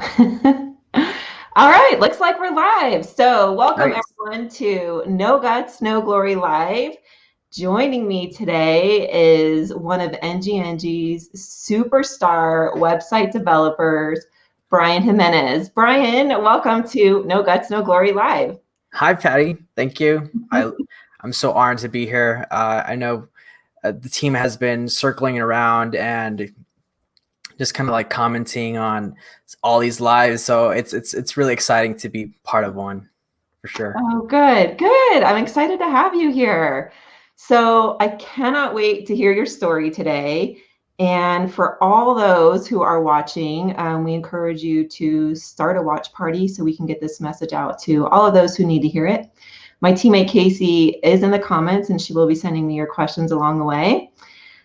All right, looks like we're live. So, welcome Nice. everyone to No Guts, No Glory Live. Joining me today is one of NGNG's superstar website developers, Bryan Jimenez. Bryan, welcome to No Guts, No Glory Live. Hi, Patty. Thank you. I'm so honored to be here. I know the team has been circling around and just kind of like commenting on all these lives. So it's really exciting to be part of one for sure. Oh, good, good. I'm excited to have you here. So, I cannot wait to hear your story today. And for all those who are watching, we encourage you to start a watch party so we can get this message out to all of those who need to hear it. My teammate Casey is in the comments and she will be sending me your questions along the way.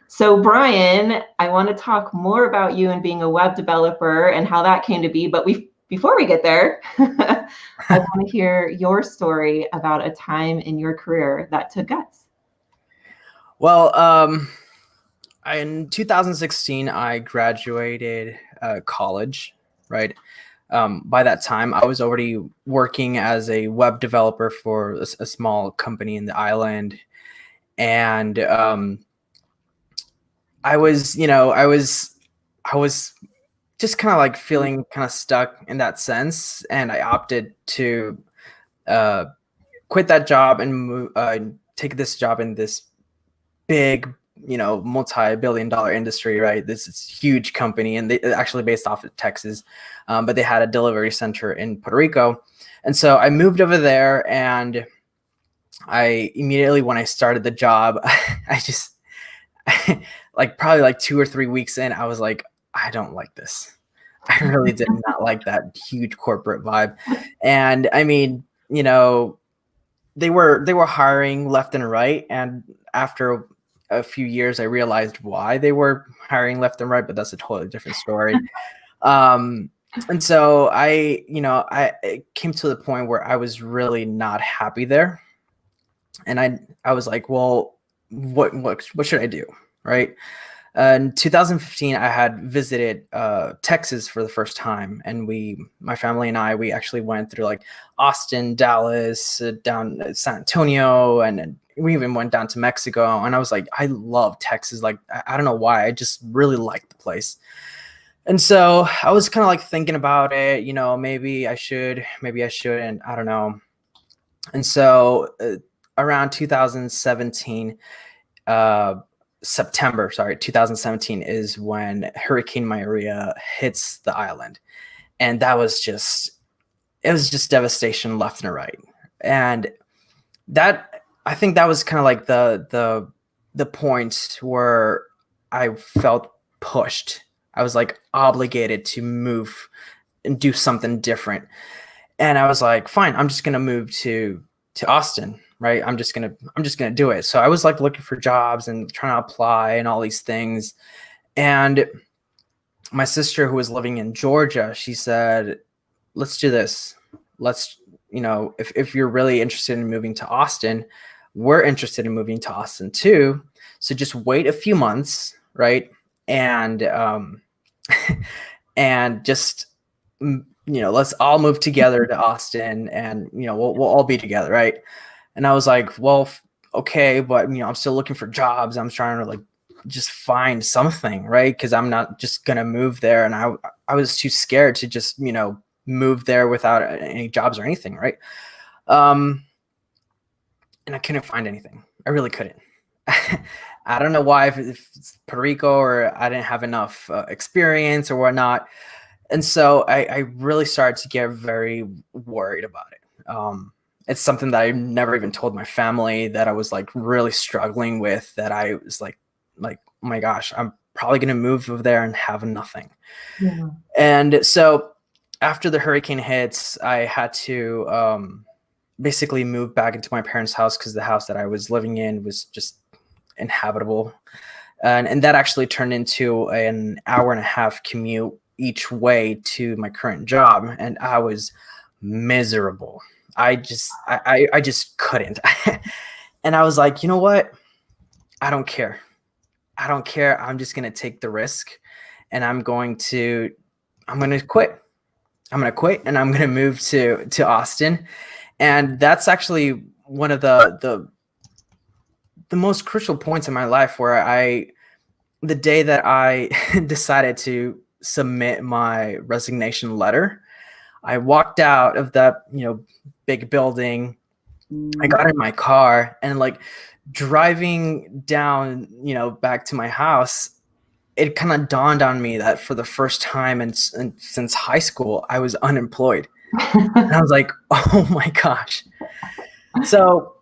So, Bryan, I want to talk more about you and being a web developer and how that came to be. But before we get there, I want to hear your story about a time in your career that took guts. Well, in 2016, I graduated college, right? By that time, I was already working as a web developer for a small company in the island. And I was just kind of like feeling kind of stuck in that sense, and I opted to uh, quit that job and take this job in this big, multi-billion-dollar industry, right? This is huge company, and they actually based off of Texas, but they had a delivery center in Puerto Rico, and so I moved over there, and I immediately when I started the job, I just like probably like 2 or 3 weeks in, I was like, I don't like this. I really did not like that huge corporate vibe. And I mean, they were hiring left and right. And after a few years, I realized why they were hiring left and right, but that's a totally different story. Um, and so I it came to the point where I was really not happy there. And I was like, well, what should I do? Right. In 2015, I had visited Texas for the first time, and my family and I, we actually went through like Austin, Dallas, down San Antonio, and we even went down to Mexico. And I was like, I love Texas. Like, I don't know why, I just really like the place. And so I was kind of like thinking about it, maybe I should, maybe I shouldn't, I don't know. And so around 2017, uh, September, sorry, 2017 is when Hurricane Maria hits the island. And it was just devastation left and right. And I think that was kind of like the point where I felt pushed. I was like obligated to move and do something different. And I was like, fine, I'm just gonna move to Austin, right? I'm just gonna do it. So I was like looking for jobs and trying to apply and all these things. And my sister, who was living in Georgia, she said, let's do this. Let's, if you're really interested in moving to Austin, we're interested in moving to Austin too. So just wait a few months, right? And and just let's all move together to Austin, and we'll all be together, right? And I was like, well, okay, but I'm still looking for jobs. I'm trying to like just find something, right? Because I'm not just gonna move there, and I was too scared to just move there without any jobs or anything, right? Um, and I couldn't find anything. I really couldn't. I don't know why, if it's Puerto Rico or I didn't have enough experience or whatnot. And so I really started to get very worried about it. It's something that I never even told my family, that I was like really struggling with, that I was like, oh my gosh, I'm probably going to move over there and have nothing. Yeah. And so after the hurricane hits, I had to basically move back into my parents' house, because the house that I was living in was just inhabitable. And that actually turned into an hour and a half commute each way to my current job. And I was miserable. I just couldn't. And I was like, you know what? I don't care. I don't care. I'm just going to take the risk, and I'm going to quit. I'm going to quit and I'm going to move to Austin. And that's actually one of the most crucial points in my life where the day that I decided to submit my resignation letter, I walked out of that, big building. I got in my car and like driving down, back to my house, it kind of dawned on me that for the first time since high school, I was unemployed. And I was like, oh my gosh. So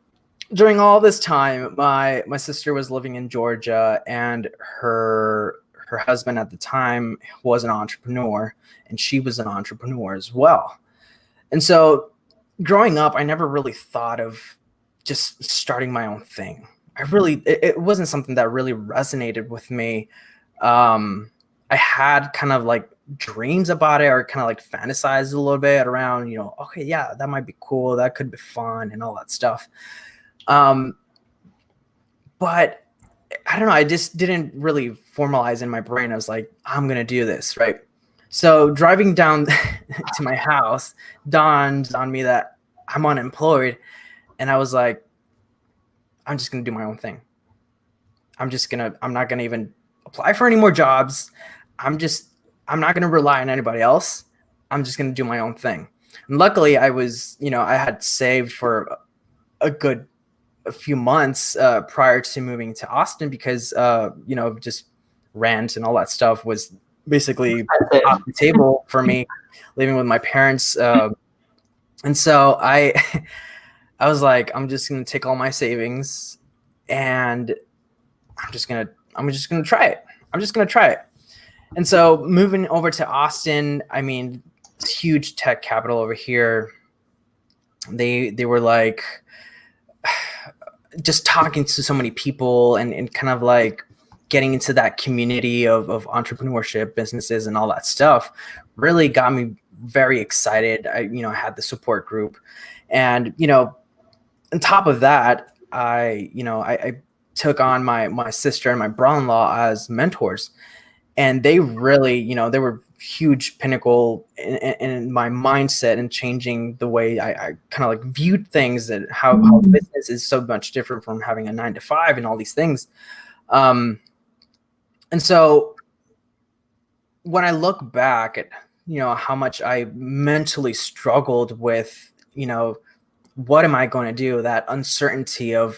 during all this time, my sister was living in Georgia, and her husband at the time was an entrepreneur, and she was an entrepreneur as well. And so growing up, I never really thought of just starting my own thing. It wasn't something that really resonated with me. I had kind of like dreams about it, or kind of like fantasized a little bit around, okay, yeah, that might be cool. That could be fun and all that stuff. But I don't know, I just didn't really formalize in my brain. I was like, I'm going to do this, right? So driving down to my house dawned on me that I'm unemployed. And I was like, I'm just going to do my own thing. I'm not going to even apply for any more jobs. I'm not going to rely on anybody else. I'm just going to do my own thing. And luckily I was, I had saved for a few months prior to moving to Austin, because just rent and all that stuff was basically off the table for me, living with my parents. And so I was like, I'm just gonna take all my savings and I'm just gonna try it. I'm just gonna try it. And so moving over to Austin, I mean, it's huge tech capital over here. They were like, just talking to so many people and kind of like getting into that community of entrepreneurship, businesses, and all that stuff really got me very excited. I had the support group, and on top of that, I took on my sister and my brother-in-law as mentors, and they really, they were huge pinnacle in my mindset and changing the way I kind of like viewed things, and how business is so much different from having a 9-to-5 and all these things. And so when I look back at, how much I mentally struggled with, what am I going to do? That uncertainty of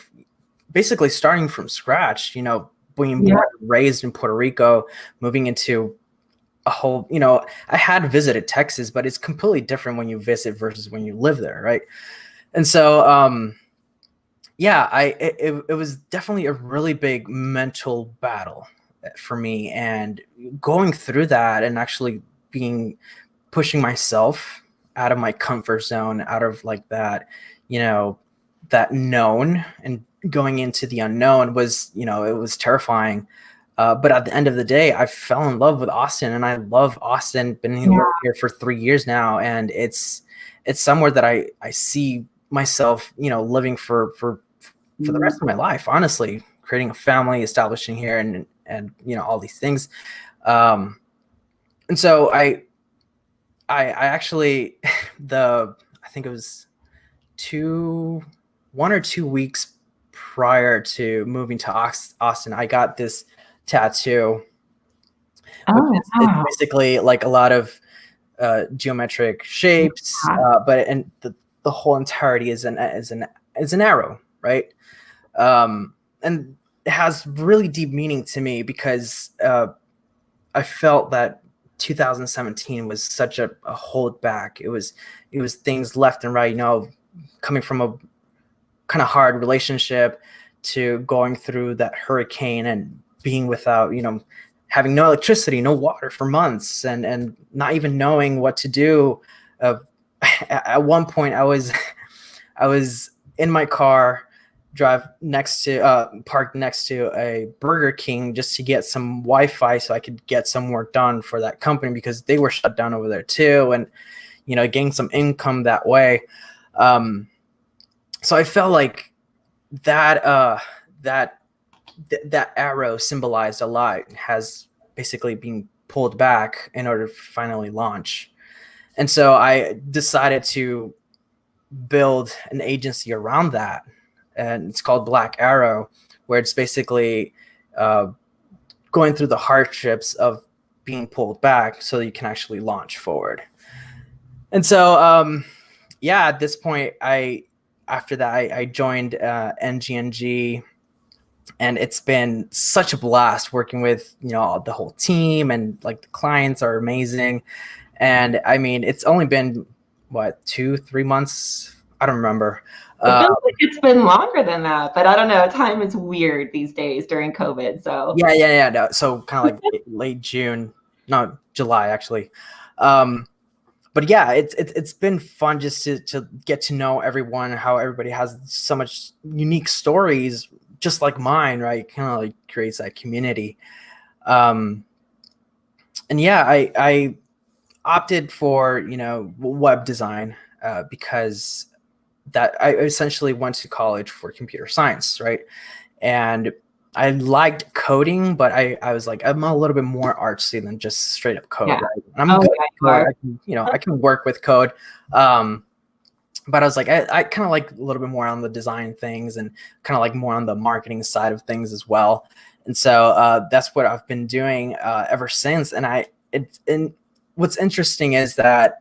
basically starting from scratch, being born and raised in Puerto Rico, moving into a whole, I had visited Texas, but it's completely different when you visit versus when you live there, right? And so, it was definitely a really big mental battle for me, and going through that and actually pushing myself out of my comfort zone, out of like that, that known, and going into the unknown was, it was terrifying. But at the end of the day, I fell in love with Austin, and I love Austin. Been here for 3 years now, and it's somewhere that I see myself, living for the rest of my life. Honestly, creating a family, establishing here, and all these things. And so I actually I think it was 1 or 2 weeks prior to moving to Austin, I got this tattoo. It's basically like a lot of geometric shapes, but the whole entirety is an arrow, right? And it has really deep meaning to me, because I felt that 2017 was such a holdback. It was things left and right, coming from a kind of hard relationship to going through that hurricane and being without, having no electricity, no water for months, and not even knowing what to do. At one point I was in my car, parked next to a Burger King just to get some Wi-Fi so I could get some work done for that company, because they were shut down over there too, and gain some income that way. So I felt like that arrow symbolized a lot, has basically been pulled back in order to finally launch. And so I decided to build an agency around that. And it's called Black Arrow, where it's basically going through the hardships of being pulled back so you can actually launch forward. And so, yeah, at this point, after that, I joined NGNG, and it's been such a blast working with, the whole team, and like the clients are amazing. And I mean, it's only been what, 2-3 months? I don't remember. It feels like it's been longer than that, but I don't know. Time is weird these days during COVID. So Yeah. No, so kind of like late June, no, July actually. But yeah, it's been fun just to get to know everyone, how everybody has so much unique stories, just like mine, right? Kind of like creates that community. And yeah, I opted for, web design because that I essentially went to college for computer science, right? And I liked coding, but I was like, I'm a little bit more artsy than just straight up code, yeah. right? And I'm good Yeah, at code. I can work with code. But I was like, I kind of like a little bit more on the design things, and kind of like more on the marketing side of things as well. And so that's what I've been doing ever since. And what's interesting is that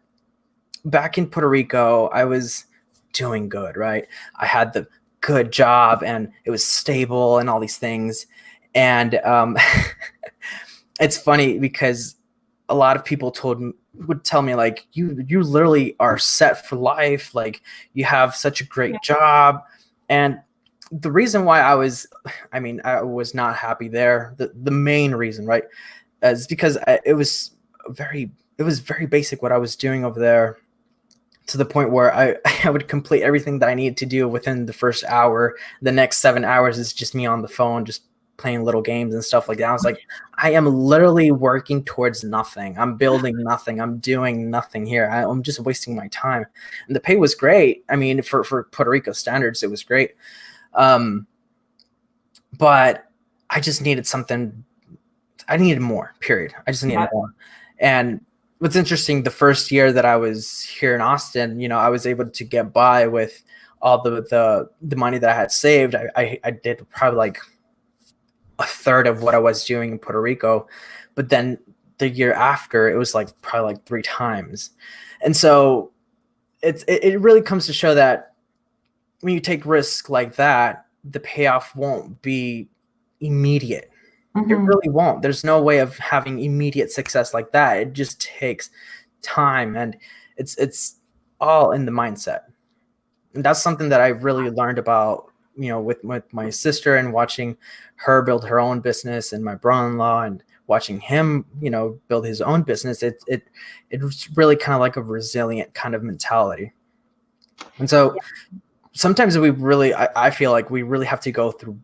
back in Puerto Rico, I was doing good, right? I had the good job, and it was stable and all these things. And it's funny because a lot of people would tell me, like, you literally are set for life. Like, you have such a great job. And the reason why I was not happy there, the main reason, right, is because it was very basic what I was doing over there, to the point where I would complete everything that I needed to do within the first hour. The next 7 hours is just me on the phone, just playing little games and stuff like that. I was like, I am literally working towards nothing. I'm building nothing. I'm doing nothing here. I'm just wasting my time. And the pay was great. I mean, for Puerto Rico standards, it was great. But I just needed something. I needed more, period. I just needed more. And what's interesting, the first year that I was here in Austin, I was able to get by with all the money that I had saved. I did probably like a third of what I was doing in Puerto Rico, but then the year after, it was like probably like 3 times. And so it really comes to show that when you take risks like that, the payoff won't be immediate. It really won't. There's no way of having immediate success like that. It just takes time, and it's all in the mindset. And that's something that I really learned about, with my sister, and watching her build her own business, and my brother-in-law, and watching him, build his own business. It's really kind of like a resilient kind of mentality. And so sometimes I feel like we really have to go through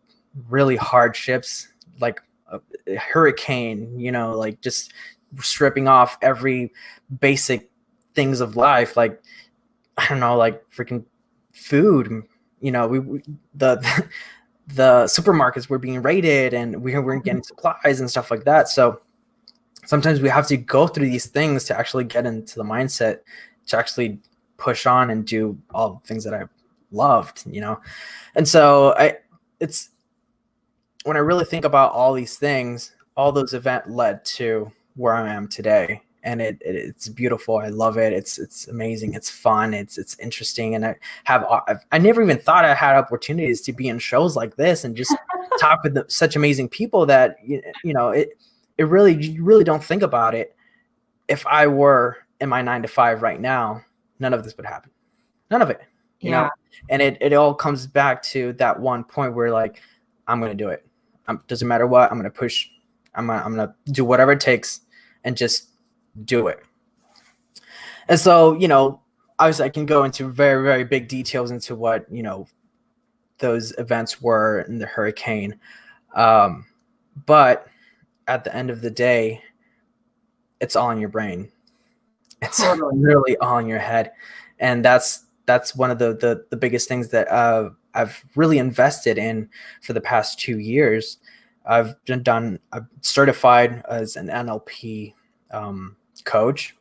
really hardships, like a hurricane, like just stripping off every basic things of life. Like, I don't know, like freaking food, the supermarkets were being raided, and we weren't getting supplies and stuff like that. So sometimes we have to go through these things to actually get into the mindset to actually push on and do all the things that I loved, And so it's when I really think about all these things, all those events led to where I am today. And it's beautiful. I love it. It's amazing. It's fun. It's interesting. And I never even thought I had opportunities to be in shows like this and just talk with such amazing people that, it really, you really don't think about it. If I were in my 9 to 5 right now, none of this would happen. None of it, you know? And it all comes back to that one point where, like, I'm going to do it. Doesn't matter what, I'm going to push. I'm going to do whatever it takes and just do it. And so, obviously I can go into very, very big details into what, those events were in the hurricane. But at the end of the day, it's all in your brain. It's really all in your head. And that's one of the biggest things that I've really invested in for the past 2 years. I'm certified as an NLP coach.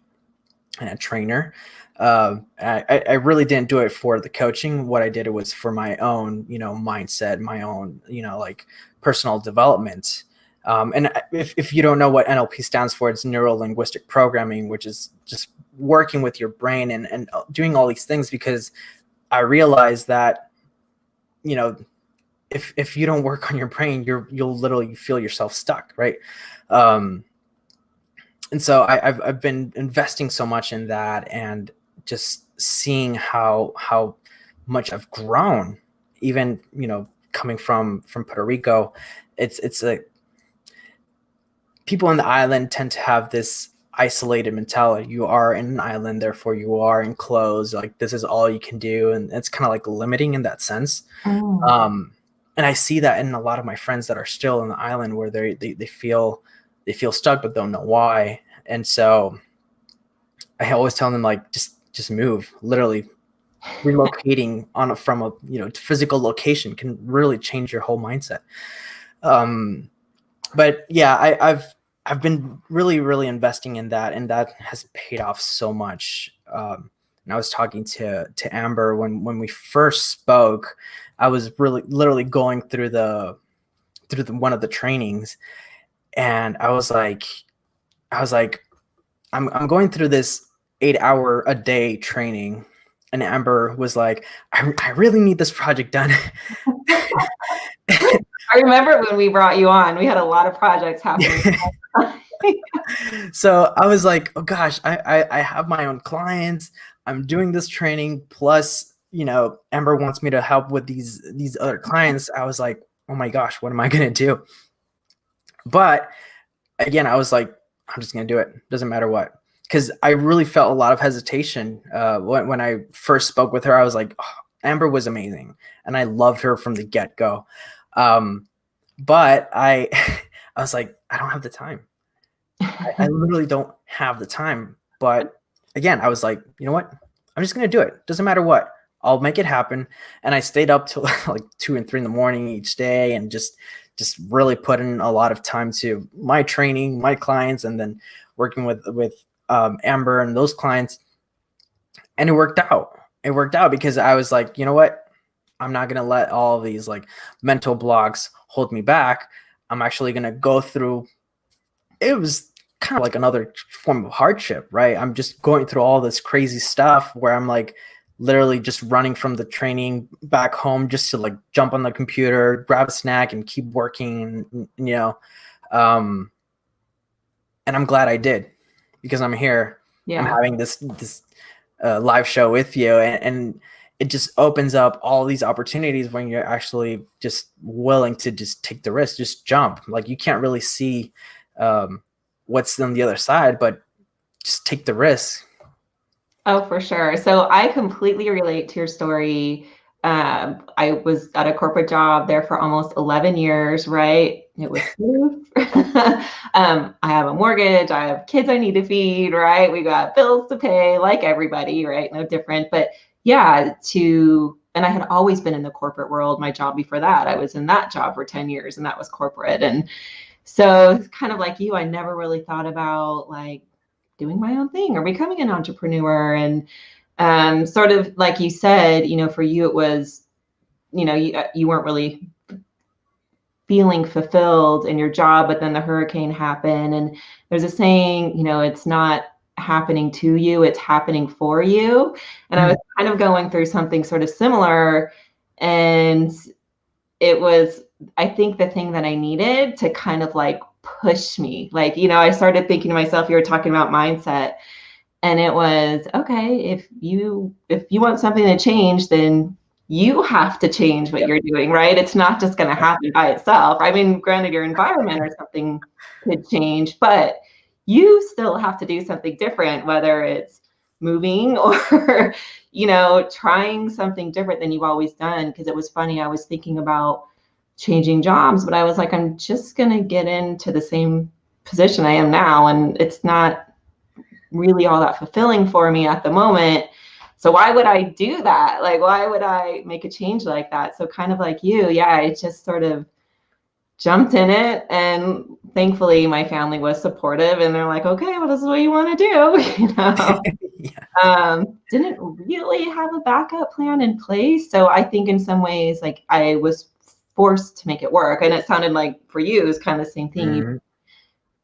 and a trainer. I really didn't do it for the coaching. What I did, it was for my own, mindset, my own, like personal development. And if you don't know what NLP stands for, it's neuro linguistic programming, which is just working with your brain and doing all these things, because I realized that, if you don't work on your brain, you'll literally feel yourself stuck. Right. And so I've been investing so much in that, and just seeing how much I've grown, even, coming from Puerto Rico. It's like, people on the island tend to have this isolated mentality. You are in an island, therefore you are enclosed. Like, this is all you can do. And it's kind of like limiting in that sense. And I see that in a lot of my friends that are still on the island, where they feel stuck, but don't know why. And so I always tell them, like, just move. Literally relocating from a physical location can really change your whole mindset. But yeah, I've been really investing in that, and that has paid off so much. And I was talking to Amber when we first spoke. I was literally going through one of the trainings, and I was like, I'm going through this 8-hour a day training, and Amber was like, I really need this project done. I remember when we brought you on, we had a lot of projects happening. So I was like, oh gosh, I have my own clients. I'm doing this training, plus, Amber wants me to help with these other clients. I was like, oh my gosh, what am I going to do? But again, I was like, I'm just going to do it. Doesn't matter what. Because I really felt a lot of hesitation when I first spoke with her. I was like, oh, Amber was amazing, and I loved her from the get-go. But I was like, I don't have the time. I literally don't have the time. But again, I was like, you know what? I'm just going to do it. Doesn't matter what. I'll make it happen. And I stayed up till like 2 and 3 in the morning each day, and just really put in a lot of time to my training, my clients, and then working with Amber and those clients. And it worked out. It worked out because I was like, you know what? I'm not going to let all of these like mental blocks hold me back. I'm actually going to go through. It was kind of like another form of hardship, right? I'm just going through all this crazy stuff where I'm like literally just running from the training back home just to like jump on the computer, grab a snack, and keep working, and I'm glad I did, because I'm here. Yeah. I'm having this live show with you, and it just opens up all these opportunities when you're actually just willing to just take the risk, just jump. Like, you can't really see what's on the other side, but just take the risk. Oh, for sure. So I completely relate to your story. I was at a corporate job there for almost 11 years, right? It was smooth. I have a mortgage. I have kids I need to feed, right? We got bills to pay, like everybody, right? No different. But yeah, and I had always been in the corporate world. My job before that, I was in that job for 10 years, and that was corporate. And so it's kind of like you, I never really thought about like doing my own thing or becoming an entrepreneur. And sort of like you said, for you, it was, you weren't really feeling fulfilled in your job, but then the hurricane happened. And there's a saying, it's not happening to you, it's happening for you. And I was kind of going through something sort of similar. And it was, I think, the thing that I needed to kind of like push me. Like, I started thinking to myself, you were talking about mindset, and it was, okay, if you want something to change, then you have to change what you're doing, right? It's not just going to happen by itself. I mean, granted, your environment or something could change, but you still have to do something different, whether it's moving or, trying something different than you've always done. Because it was funny, I was thinking about changing jobs, but I was like, I'm just going to get into the same position I am now, and it's not really all that fulfilling for me at the moment. So why would I do that? Like, why would I make a change like that? So kind of like you, yeah, it just sort of jumped in it, and thankfully my family was supportive, and they're like, okay, well, this is what you want to do. Yeah. Didn't really have a backup plan in place. So I think in some ways, like, I was forced to make it work. And it sounded like for you, it's kind of the same thing. You Mhm.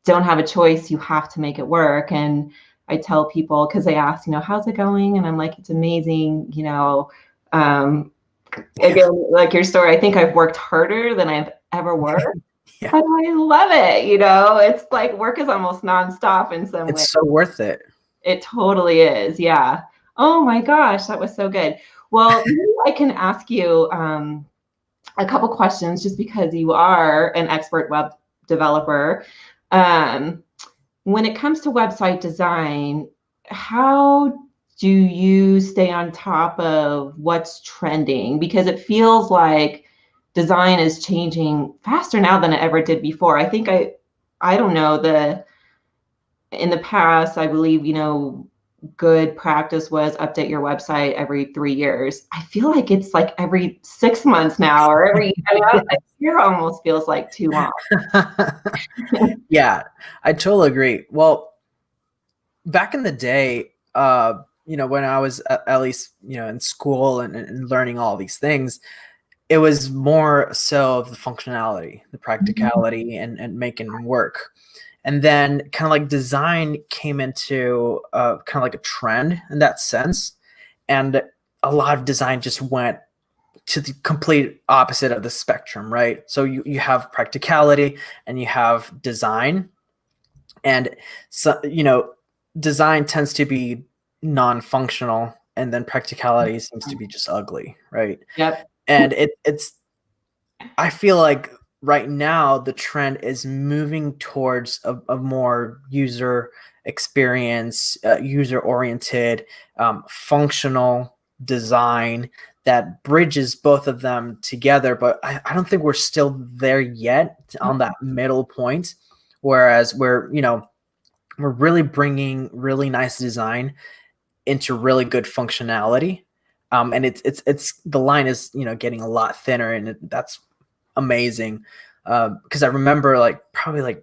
don't have a choice. You have to make it work. And I tell people, because they ask, how's it going? And I'm like, it's amazing. Um, Yeah. Again, like your story, I think I've worked harder than I've ever worked, Yeah. but I love it. It's like work is almost nonstop in some way. It's so worth it. It totally is. Yeah. Oh my gosh, that was so good. Well, maybe I can ask you a couple questions just because you are an expert web developer. Um, when it comes to website design, how do you stay on top of what's trending? Because it feels like design is changing faster now than it ever did before. I think I don't know, in the past, I believe, good practice was update your website every 3 years. I feel like it's like every 6 months now, or a year almost feels like too long. Yeah, I totally agree. Well, back in the day, when I was at least, in school and learning all these things, it was more so of the functionality, the practicality, and making work. And then kind of like design came into kind of like a trend in that sense. And a lot of design just went to the complete opposite of the spectrum, right? So you have practicality and you have design. And so, design tends to be non-functional, and then practicality seems to be just ugly, right? Yep. And it's I feel like right now the trend is moving towards a more user experience, user oriented, functional design that bridges both of them together. But I don't think we're still there yet on that middle point. Whereas we're really bringing really nice design into really good functionality. And it's the line is getting a lot thinner, and that's amazing. Because I remember probably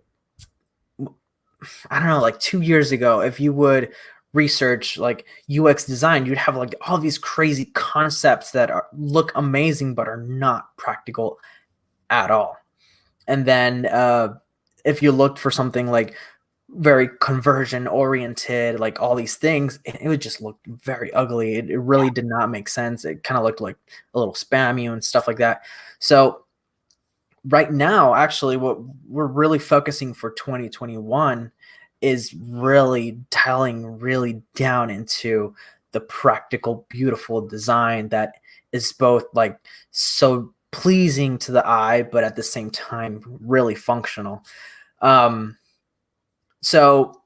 I don't know, 2 years ago, if you would research UX design, you'd have all these crazy concepts that look amazing but are not practical at all. And then if you looked for something very conversion oriented, all these things, it would just look very ugly. It really did not make sense. It kind of looked like a little spammy and stuff like that. So right now, actually, what we're really focusing for 2021 is really dialing really down into the practical, beautiful design that is both so pleasing to the eye, but at the same time really functional. So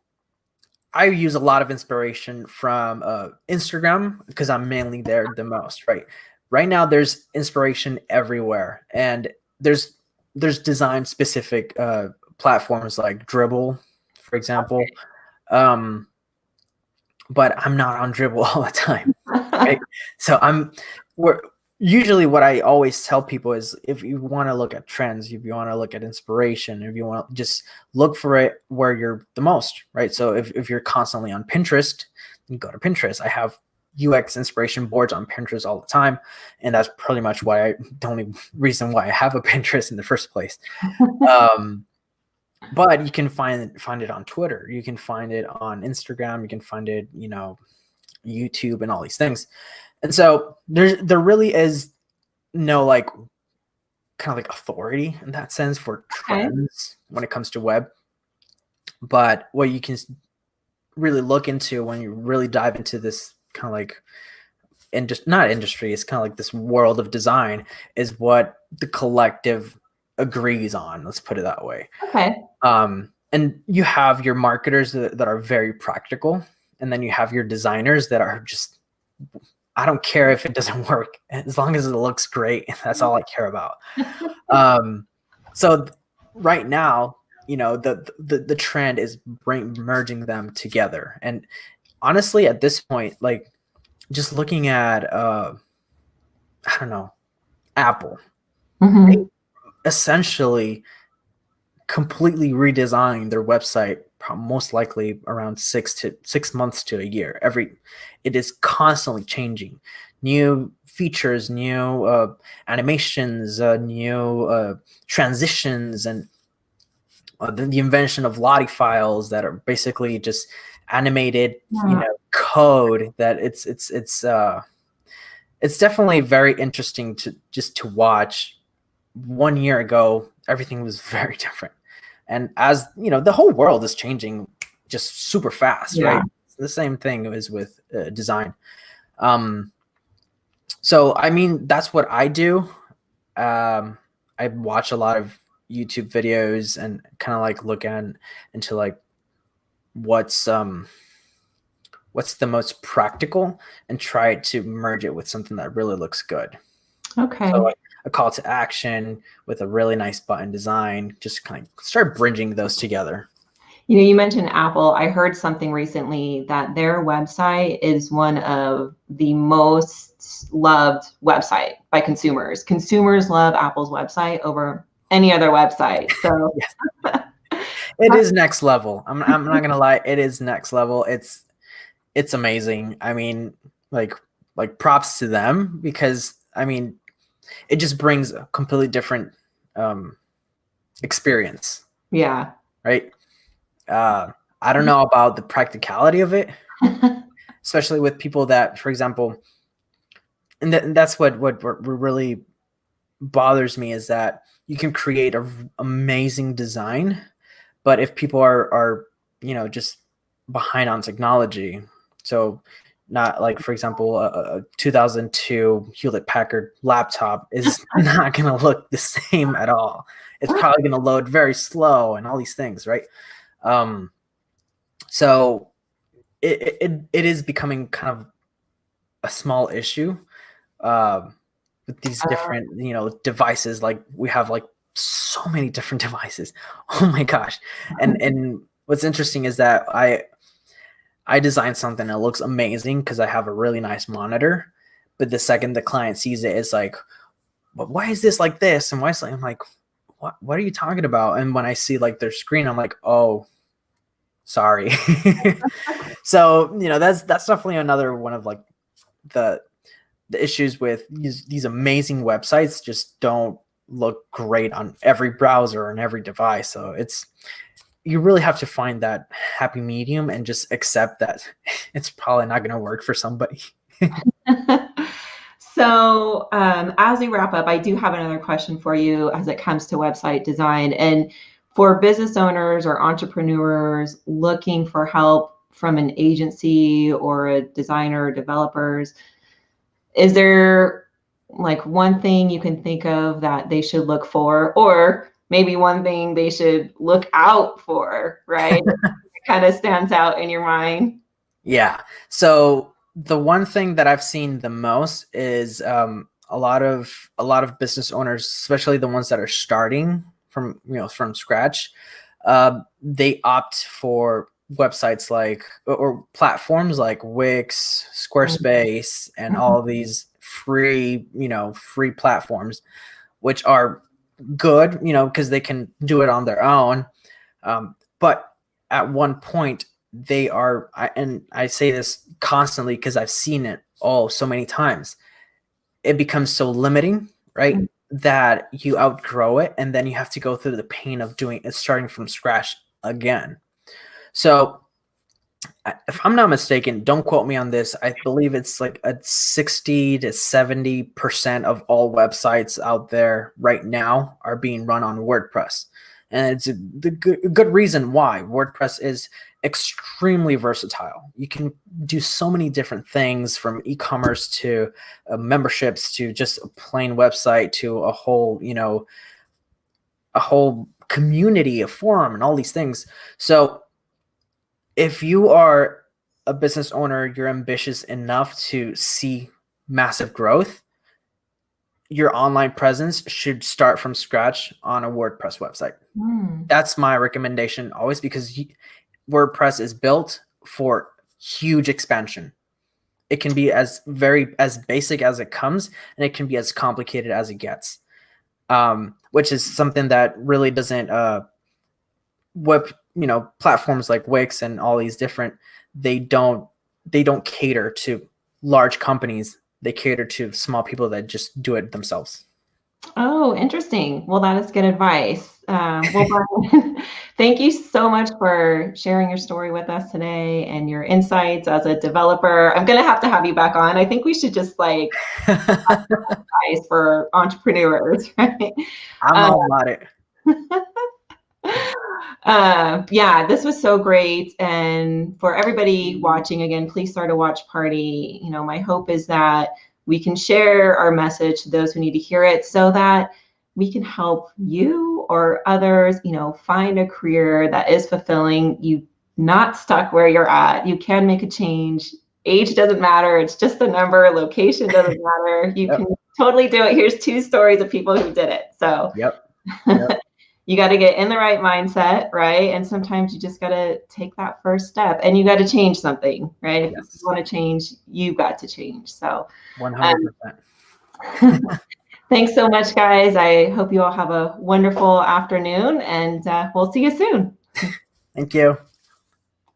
I use a lot of inspiration from Instagram because I'm mainly there the most, right? Right now, there's inspiration everywhere, and there's design specific platforms like Dribble, for example. Um, but I'm not on Dribble all the time, right? So we're usually what I always tell people is if you want to look at trends, if you want to look at inspiration, if you want to just look for it where you're the most, right? So if you're constantly on Pinterest, you go to Pinterest. I have UX inspiration boards on Pinterest all the time, and that's pretty much the only reason why I have a Pinterest in the first place. But you can find it on Twitter, you can find it on Instagram, you can find it, YouTube and all these things. And so there really is no kind of authority in that sense for trends when it comes to web. But what you can really look into when you really dive into this kind of not industry, it's kind of this world of design, is what the collective agrees on. Let's put it that way. Okay. And you have your marketers that are very practical, and then you have your designers that are just, I don't care if it doesn't work as long as it looks great. That's all I care about. So right now, the trend is merging them together. And honestly, at this point, just looking at I don't know, Apple. Mm-hmm. essentially completely redesign their website, most likely around 6 months to a year. It is constantly changing, new features, new animations, new transitions, and the invention of Lottie files that are basically just animated, code. That it's definitely very interesting to watch. 1 year ago, everything was very different. And as you know, the whole world is changing just super fast, right? The same thing is with design. So, I mean, that's what I do. I watch a lot of YouTube videos and kind of like look into like what's the most practical and try to merge it with something that really looks good. Okay. So like a call to action with a really nice button design, just kind of start bridging those together. You mentioned Apple. I heard something recently that their website is one of the most loved website by consumers. Consumers love Apple's website over any other website. So yes. It is next level. I'm not gonna lie, it is next level. It's amazing. I mean, like props to them, because I mean, it just brings a completely different experience. Yeah. Right. I don't know about the practicality of it, especially with people that, for example, and that's what really bothers me, is that you can create an amazing design, but if people are just behind on technology, so not like, for example, a 2002 Hewlett Packard laptop is not going to look the same at all. It's probably going to load very slow and all these things, right? So it is becoming kind of a small issue with these different devices. Like, we have like so many different devices. Oh my gosh. And what's interesting is that I designed something that looks amazing because I have a really nice monitor, but the second the client sees it, it's like, but why is this like this? And why is I'm like, what are you talking about? And when I see like their screen, I'm like, oh, sorry. So that's definitely another one of like the issues with these amazing websites. Just don't look great on every browser and every device. So you really have to find that happy medium and just accept that it's probably not going to work for somebody. So as we wrap up, I do have another question for you as it comes to website design. And for business owners or entrepreneurs looking for help from an agency or a designer or developers, is there like one thing you can think of that they should look for, or maybe one thing they should look out for, right? It kind of stands out in your mind. Yeah. So the one thing that I've seen the most is a lot of business owners, especially the ones that are starting from scratch, they opt for websites like, or platforms like Wix, Squarespace, and all of these free platforms, which are good, because they can do it on their own. But at one point, and I say this constantly because I've seen it so many times, it becomes so limiting, right? That you outgrow it, and then you have to go through the pain of starting from scratch again. So if I'm not mistaken, don't quote me on this, I believe it's like a 60 to 70% of all websites out there right now are being run on WordPress. And it's the good reason why. WordPress is extremely versatile. You can do so many different things, from e-commerce to memberships to just a plain website to a whole community, a forum, and all these things. So if you are a business owner, you're ambitious enough to see massive growth, your online presence should start from scratch on a WordPress website. That's my recommendation always, because WordPress is built for huge expansion. It can be as basic as it comes, and it can be as complicated as it gets. which is something that really doesn't what platforms like Wix and all these different, they don't cater to large companies. They cater to small people that just do it themselves. Oh, interesting. Well, that is good advice. Well, Bryan, thank you so much for sharing your story with us today and your insights as a developer. I'm going to have you back on. I think we should just like advice for entrepreneurs, right? I'm Um, all about it. yeah, this was so great. And for everybody watching, again, please start a watch party. You know, my hope is that we can share our message to those who need to hear it so that we can help you or others, find a career that is fulfilling. You not stuck where you're at. You can make a change. Age doesn't matter. It's just a number. Location doesn't matter. You Yep. can totally do it. Here's 2 stories of people who did it. So Yep. you got to get in the right mindset, right? And sometimes you just got to take that first step and you got to change something, right? If you want to change, you've got to change. So 100%. Thanks so much, guys. I hope you all have a wonderful afternoon and we'll see you soon. Thank you.